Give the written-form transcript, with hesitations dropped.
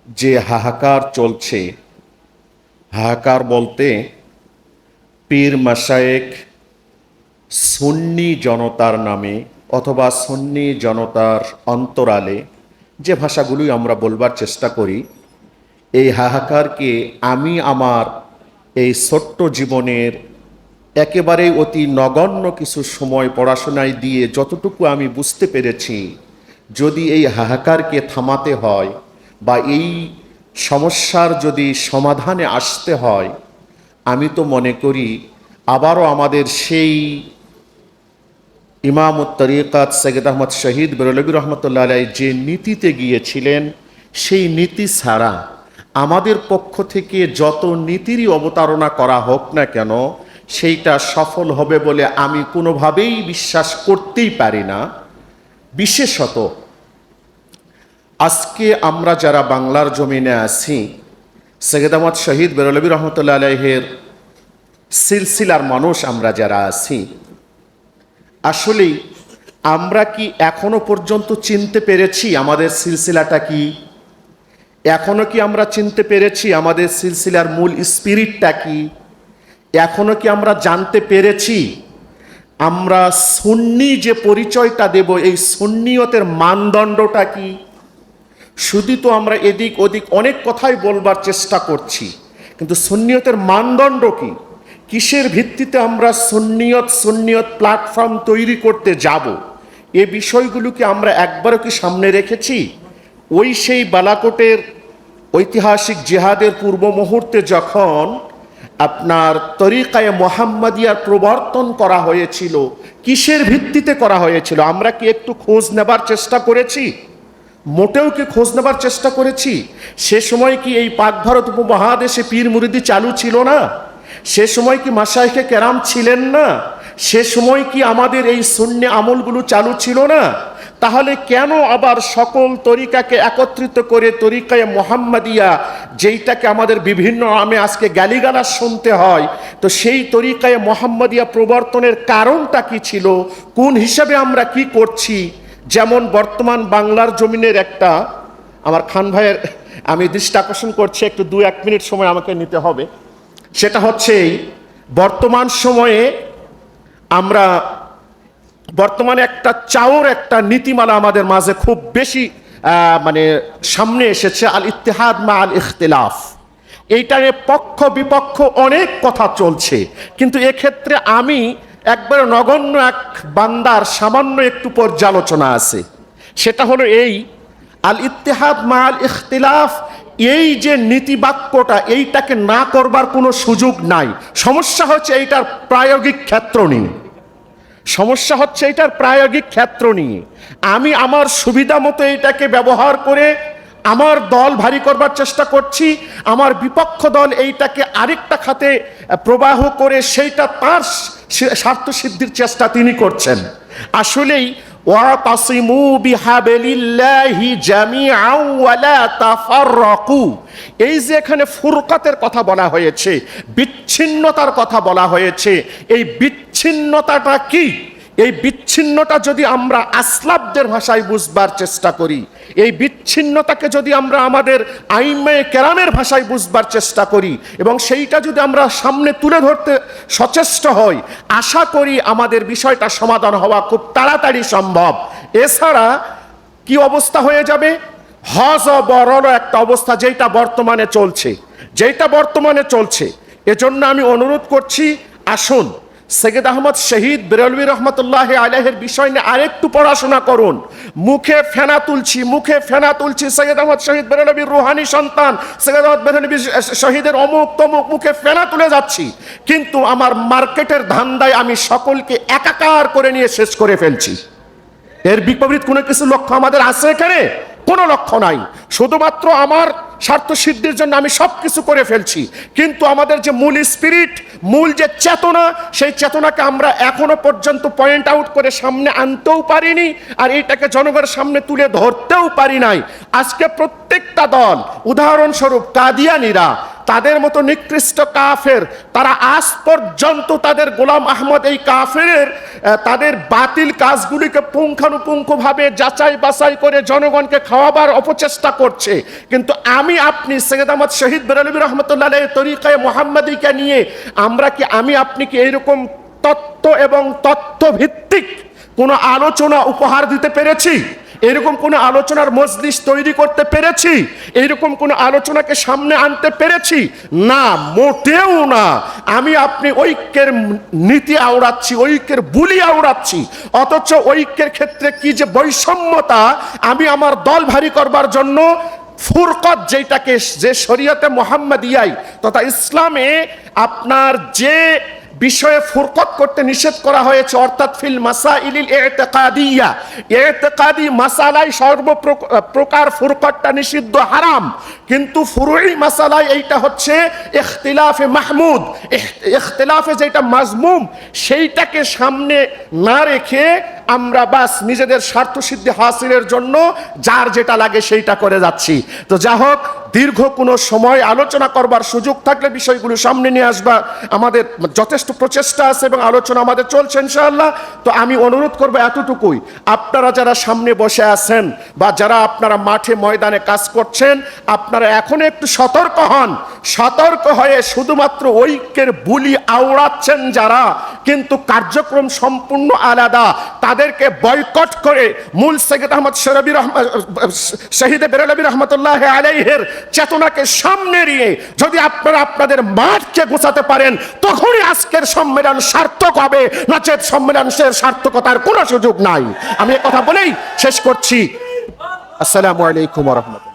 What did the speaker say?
যে হাহাকার চলছে, হাহাকার বলতে পীর মাশায়েখ সুন্নি জনতার নামে অথবা সুন্নি জনতার অন্তরালে যে ভাষাগুলোই আমরা বলবার চেষ্টা করি, এই হাহাকারকে আমি আমার এই ছোট্ট জীবনের একেবারেই অতি নগণ্য কিছু সময় পড়াশোনায় দিয়ে যতটুকু আমি বুঝতে পেরেছি, যদি এই হাহাকারকে থামাতে হয় বা এই সমস্যার যদি সমাধানে আসতে হয়, আমি তো মনে করি আবারও আমাদের সেই ইমামুত তরিকাত সৈয়দ আহমদ শহীদ বেরলভী রহমতুল্লাহ আলাইহি যে নীতিতে গিয়েছিলেন, সেই নীতি ছাড়া আমাদের পক্ষ থেকে যত নীতিরই অবতারণা করা হোক না কেন, সেইটা সফল হবে বলে আমি কোনোভাবেই বিশ্বাস করতেই পারি না। বিশেষত আজকে আমরা যারা বাংলার জমিনে আছি, সৈয়দ আহমদ শহীদ বেরলভী রহমতুল্লাহ আলাইহির সিলসিলার মানুষ আমরা যারা আছি, আসলেই আমরা কি এখনো পর্যন্ত চিনতে পেরেছি আমাদের সিলসিলাটা কি? এখনো কি আমরা চিনতে পেরেছি আমাদের সিলসিলার মূল স্পিরিটটা কি? এখনো কি আমরা জানতে পেরেছি আমরা সুন্নি যে পরিচয়টা দেব, এই সুন্নিয়তের মানদণ্ডটা কি? শুধু তো আমরা এদিক ওদিক অনেক কথাই বলবার চেষ্টা করছি, কিন্তু সুন্নিয়তের মানদণ্ড কি? কিসের ভিত্তিতে আমরা সুন্নিয়ত প্ল্যাটফর্ম তৈরি করতে যাব, এ বিষয়গুলোকে আমরা একবারও কি সামনে রেখেছি? ওই সেই বালাকোটের ঐতিহাসিক জিহাদের পূর্ব মুহূর্তে যখন আপনার তরিকায়ে মুহাম্মাদিয়ার প্রবর্তন করা হয়েছিল, কিসের ভিত্তিতে করা হয়েছিল আমরা কি একটু খোঁজ নেবার চেষ্টা করেছি? মোটেও কি খোঁজ নেবার চেষ্টা করেছি? সে সময় কি এই পাক ভারত উপমহাদেশে পীর মুরিদি চালু ছিল না? সে সময় কি মাশায়েখে কেরাম ছিলেন না? সে সময় কি আমাদের এই সুন্নি আমলগুলো চালু ছিল না? তাহলে কেন আবার সকল তরিকাকে একত্রিত করে তরিকায়ে মুহাম্মাদিয়া, যেইটাকে আমাদের বিভিন্ন নামে আজকে গালিগালাজ শুনতে হয়, তো সেই তরিকায়ে মুহাম্মাদিয়া প্রবর্তনের কারণটা কি ছিল? কোন হিসাবে আমরা কি করছি? যেমন বর্তমান বাংলার জমিনের একটা, আমার খান ভাইয়ের আমি দৃষ্টি আকর্ষণ করছি, একটু 2-1 মিনিট সময় আমাকে নিতে হবে। সেটা হচ্ছে বর্তমান সময়ে আমরা বর্তমানে একটা চাওর একটা নীতিমালা আমাদের মাঝে খুব বেশি মানে সামনে এসেছে, আল ইত্তেহাদ মা আল ইখতিলাফ। এইটা নিয়ে পক্ষ বিপক্ষ অনেক কথা চলছে, কিন্তু এক্ষেত্রে আমি একবার নগণ্য এক বান্দার সামান্য একটু পর্যালোচনা আছে। সেটা হলো এই আল ইত্তেহাদ মা আল ইখতিলাফ, এই যে নীতিবাক্যটা, এইটাকে না করবার কোনো সুযোগ নাই। সমস্যা হচ্ছে এইটার প্রায়োগিক ক্ষেত্র নিয়ে। সমস্যা হচ্ছে এটার প্রায়োগিক ক্ষেত্র নিয়ে। আমি আমার সুবিধা মতো এটাকে ব্যবহার করে আমার দল ভারী করবার চেষ্টা করছি, আমার বিপক্ষ দল এইটাকে আরেকটা খাতে প্রবাহ করে সেইটা তার স্বার্থ সিদ্ধির চেষ্টা তিনি করছেন। আসলেই ওয়াতাসিমু বিহাবিলিল্লাহি জামিআন ওয়া লা তাফাররাকু, এই যে এখানে ফুরকাতের কথা বলা হয়েছে, বিচ্ছিন্নতার কথা বলা হয়েছে, এই বিচ্ছিন্নতাটা কি? এই বিচ্ছিন্নতা যদি আমরা আসলাফদের ভাষায় বুঝবার চেষ্টা করি, এই বিচ্ছিন্নতাকে যদি আমরা আমাদের আইম্মায়ে কেরামের ভাষায় বুঝবার চেষ্টা করি এবং সেইটা যদি আমরা সামনে তুলে ধরতে সচেষ্ট হই, আশা করি আমাদের বিষয়টা সমাধান হওয়া খুব তাড়াতাড়ি সম্ভব। এছাড়া কি অবস্থা হয়ে যাবে? হজ বড় একটা অবস্থা যেটা বর্তমানে চলছে। এজন্য আমি অনুরোধ করছি, আসুন সৈয়দ আহমদ শহীদ বেরলভী রহমতুল্লাহ আলাইহির বিষয় নিয়ে আরেকটু পড়াশোনা করুন। মুখে ফেনা তুলছি সৈয়দ আহমদ শহীদ বেরলভীর রুহানি সন্তান, সৈয়দ আহমদ বেরলভী শহীদের অমুক তমুক, মুখে ফেনা তুলে যাচ্ছি, কিন্তু আমার মার্কেটের ধান্দায় আমি সকলকে একাকার করে নিয়ে শেষ করে ফেলছি। এর বিপরীত কোনো কিছু লক্ষ্য আমাদের আছে এখানে? কোনো লক্ষ্য নাই। শুধুমাত্র আমার স্বার্থ সিদ্ধির জন্য আমি সব কিছু করে ফেলছি, কিন্তু আমাদের যে মূল স্পিরিট, মূল যে চেতনা, সেই চেতনাকে আমরা এখনো পর্যন্ত পয়েন্ট আউট করে সামনে আনতেও পারিনি, আর এইটাকে জনগণের সামনে তুলে ধরতেও পারি নাই। আজকে প্রত্যেকটা দল, উদাহরণস্বরূপ কাদিয়ানীরা, তাদের মতো নিকৃষ্ট কাফের, তারা আজ পর্যন্ত তাদের গোলাম আহমদ এই কাফের তাদের বাতিল কাজগুলিকে পুঙ্খানুপুঙ্খভাবে যাচাই বাছাই করে জনগণকে খাওয়াবার অপচেষ্টা করছে। কিন্তু আমি আপনি সৈয়দ আহমদ শহীদ বেরলভী রহমতুল্লাহ আলাইহির তরিকায়ে মুহাম্মাদিকে নিয়ে আমি আপনি কি এইরকম তত্ত্ব এবং তথ্যভিত্তিক কোনো আলোচনা উপহার দিতে পেরেছি? এরকম কোনো আলোচনার মজলিস তৈরি করতে পেরেছি? এইরকম কোনো আলোচনাকে সামনে আনতে পেরেছি? না, মোটেও না। আমি আপনি ঐক্যের নীতি আওড়াচ্ছি, ঐক্যের বুলি আওড়াচ্ছি, অথচ ঐক্যের ক্ষেত্রে কি যে বৈষম্যতা, আমি আমার দল ভারী করবার জন্য ফুরকত, যেটাকে যে শরীয়তে মুহাম্মাদিয়াই তথা ইসলামে আপনার যে বিষয়ে ফুরকত করতে নিষেধ করা হয়েছে, অর্থাৎ ফিল মাসাইলিল ইতিকাদিয়া, ইতিকাদি মাসালায় সর্বপ্রকার ফুরকতটা নিষিদ্ধ, হারাম। কিন্তু ফুরুই মাসালায় এইটা হচ্ছে ইখতিলাফে মাহমুদ, ইখতিলাফে যেটা মাজমুম, সেইটাকে সামনে না রেখে আমরা বাস নিজেদের স্বার্থ সিদ্ধি হাসিলের জন্য যার যেটা লাগে সেইটা করে যাচ্ছি। তো যা হোক, দীর্ঘ কোনো সময় আলোচনা করবার সুযোগ থাকলে বিষয়গুলো সামনে নিয়ে আসবা, আমাদের যথেষ্ট প্রচেষ্টা আছে এবং আলোচনা আমাদের চলছে ইনশাআল্লাহ। তো আমি অনুরোধ করবো এতটুকুই, আপনারা যারা সামনে বসে আছেন বা যারা আপনারা মাঠে ময়দানে কাজ করছেন, আপনারা এখন একটু সতর্ক হন। সতর্ক হয়ে শুধুমাত্র ঐক্যের বুলি আওড়াচ্ছেন যারা, কিন্তু কার্যক্রম সম্পূর্ণ আলাদা, তাদেরকে বয়কট করে মূল সৈয়দ আহমদ শহীদ বেরলভী রহমতুল্লাহ আলাইহির চেতনাকে সামনে নিয়ে যদি আপনারা আপনাদের মাঠকে গোছাতে পারেন, তখনই আজকের সম্মেলন সার্থক হবে, নচেত সম্মেলনের সার্থকতার কোনো সুযোগ নাই। আমি এই কথা বলেই শেষ করছি। আসসালামু আলাইকুম ওয়া রাহমাতুল্লাহ।